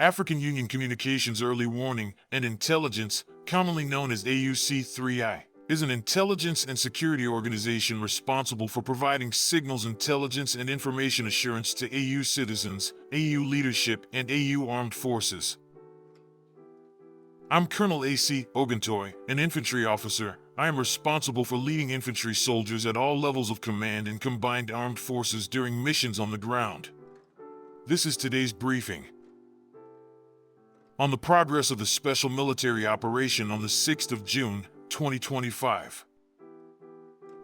African Union Communications Early Warning and Intelligence, commonly known as AUC3I, is an intelligence and security organization responsible for providing signals intelligence and information assurance to AU citizens, AU leadership, and AU armed forces. I'm Colonel A.C. Oguntoy, an infantry officer. I am responsible for leading infantry soldiers at all levels of command in combined armed forces during missions on the ground. This is today's briefing. On the progress of the special military operation on the 6th of June, 2025.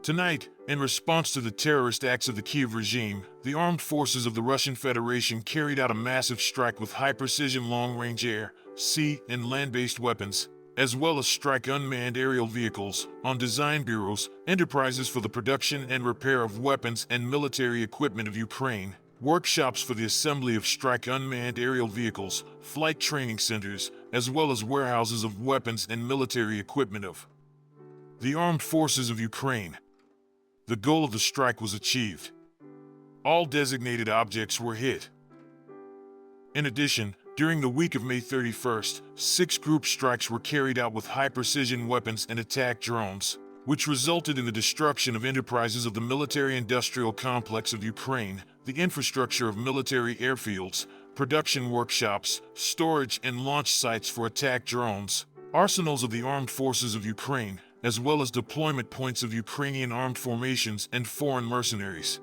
Tonight, in response to the terrorist acts of the Kiev regime, the armed forces of the Russian Federation carried out a massive strike with high-precision long-range air, sea, and land-based weapons, as well as strike unmanned aerial vehicles, on design bureaus, enterprises for the production and repair of weapons and military equipment of Ukraine, workshops for the assembly of strike unmanned aerial vehicles, flight training centers, as well as warehouses of weapons and military equipment of the armed forces of Ukraine. The goal of the strike was achieved. All designated objects were hit. In addition, during the week of May 31st, 6 group strikes were carried out with high-precision weapons and attack drones, which resulted in the destruction of enterprises of the military-industrial complex of Ukraine, the infrastructure of military airfields, production workshops, storage and launch sites for attack drones, arsenals of the armed forces of Ukraine, as well as deployment points of Ukrainian armed formations and foreign mercenaries.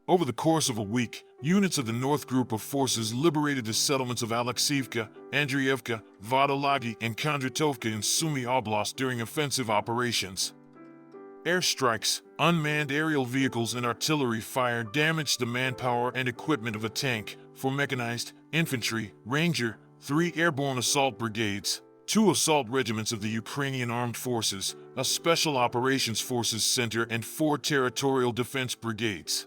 Over the course of a week, units of the North Group of Forces liberated the settlements of Alexievka, Andriivka, Vodolagi, and Kondratovka in Sumy Oblast during offensive operations. Airstrikes, unmanned aerial vehicles, and artillery fire damaged the manpower and equipment of a tank, 4 mechanized, infantry, ranger, 3 airborne assault brigades, 2 assault regiments of the Ukrainian Armed Forces, a Special Operations Forces Center, and 4 territorial defense brigades.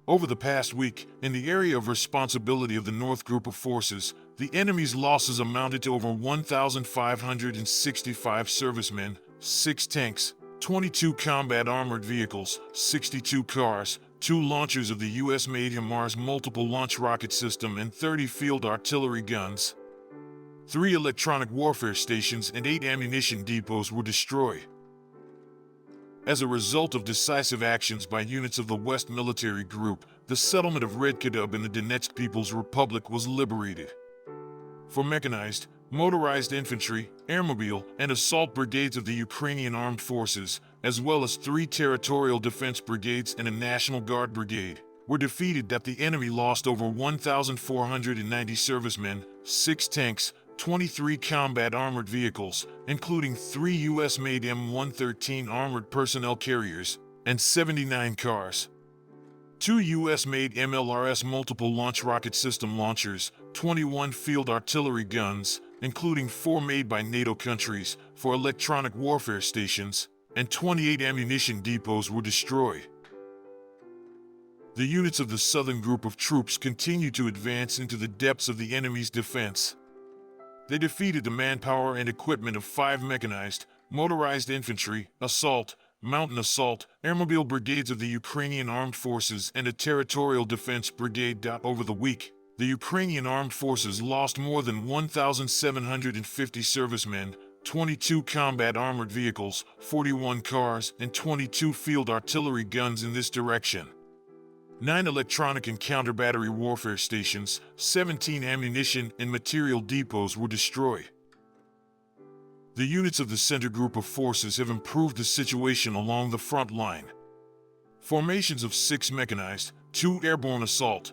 Over the past week, in the area of responsibility of the North Group of Forces, the enemy's losses amounted to over 1,565 servicemen, 6 tanks, 22 combat armored vehicles, 62 cars, 2 launchers of the U.S.-made HIMARS multiple launch rocket system, and 30 field artillery guns. 3 electronic warfare stations and 8 ammunition depots were destroyed. As a result of decisive actions by units of the West Military Group, the settlement of Redkadub in the Donetsk People's Republic was liberated. 4 mechanized, motorized infantry, airmobile, and assault brigades of the Ukrainian Armed Forces, as well as 3 territorial defense brigades and a National Guard brigade, were defeated. That the enemy lost over 1,490 servicemen, 6 tanks, 23 combat armored vehicles, including 3 U.S.-made M113 armored personnel carriers, and 79 cars. 2 U.S.-made MLRS multiple launch rocket system launchers, 21 field artillery guns, including 4 made by NATO countries, for electronic warfare stations, and 28 ammunition depots were destroyed. The units of the Southern Group of Troops continued to advance into the depths of the enemy's defense. They defeated the manpower and equipment of 5 mechanized, motorized infantry, assault, mountain assault, airmobile brigades of the Ukrainian Armed Forces, and a territorial defense brigade. Over the week, the Ukrainian Armed Forces lost more than 1,750 servicemen, 22 combat armored vehicles, 41 cars, and 22 field artillery guns in this direction. 9 electronic and counter-battery warfare stations, 17 ammunition and material depots were destroyed. The units of the Center Group of Forces have improved the situation along the front line. Formations of 6 mechanized, 2 airborne assault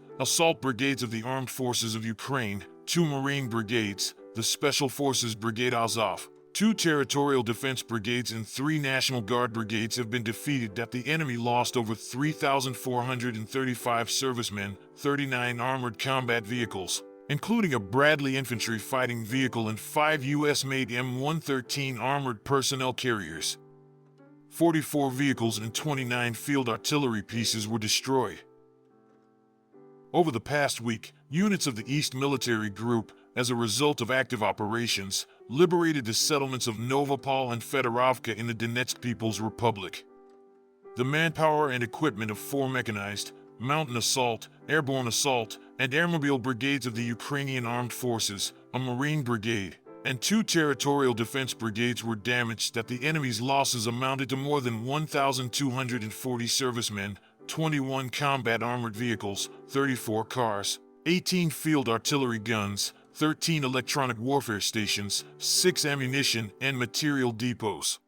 brigades of the Armed Forces of Ukraine, 2 Marine brigades, the Special Forces Brigade Azov, 2 territorial defense brigades, and 3 National Guard brigades have been defeated. That the enemy lost over 3,435 servicemen, 39 armored combat vehicles, including a Bradley infantry fighting vehicle, and 5 U.S.-made M113 armored personnel carriers. 44 vehicles and 29 field artillery pieces were destroyed. Over the past week, units of the East Military Group, as a result of active operations, liberated the settlements of Novopol and Fedorovka in the Donetsk People's Republic. The manpower and equipment of 4 mechanized, mountain assault, airborne assault, and airmobile brigades of the Ukrainian Armed Forces, a Marine brigade, and 2 territorial defense brigades were damaged. That the enemy's losses amounted to more than 1,240 servicemen, 21 combat armored vehicles, 34 cars, 18 field artillery guns, 13 electronic warfare stations, 6 ammunition and material depots.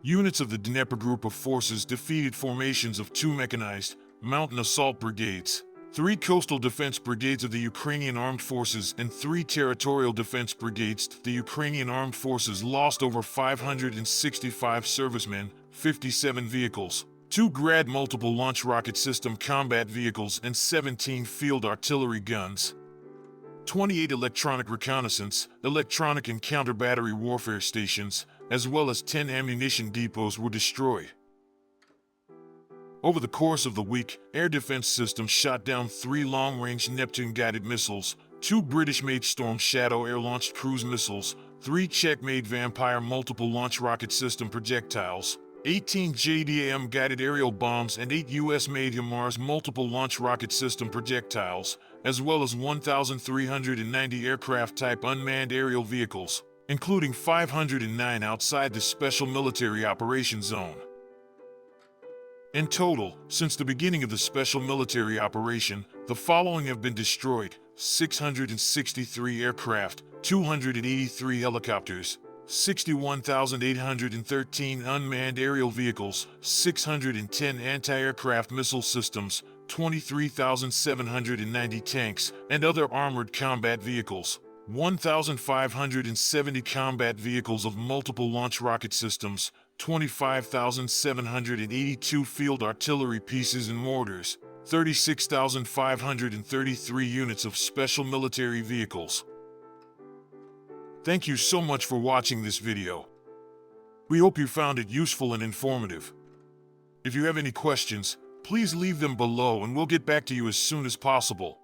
Units of the Dnieper Group of Forces defeated formations of 2 mechanized mountain assault brigades, 3 coastal defense brigades of the Ukrainian Armed Forces, and 3 territorial defense brigades. The Ukrainian Armed Forces lost over 565 servicemen, 57 vehicles, 2 Grad multiple launch rocket system combat vehicles, and 17 field artillery guns. 28 electronic reconnaissance, electronic and counter-battery warfare stations, as well as 10 ammunition depots were destroyed. Over the course of the week, air defense systems shot down 3 long-range Neptune-guided missiles, 2 British-made Storm Shadow air-launched cruise missiles, 3 Czech-made Vampire multiple launch rocket system projectiles, 18 JDAM-guided aerial bombs, and 8 US-made HIMARS multiple launch rocket system projectiles, as well as 1,390 aircraft-type unmanned aerial vehicles, including 509 outside the Special Military Operations Zone. In total, since the beginning of the Special Military Operation, the following have been destroyed: 663 aircraft, 283 helicopters, 61,813 unmanned aerial vehicles, 610 anti-aircraft missile systems, 23,790 tanks and other armored combat vehicles, 1,570 combat vehicles of multiple launch rocket systems, 25,782 field artillery pieces and mortars, 36,533 units of special military vehicles. Thank you so much for watching this video. We hope you found it useful and informative. If you have any questions, please leave them below and we'll get back to you as soon as possible.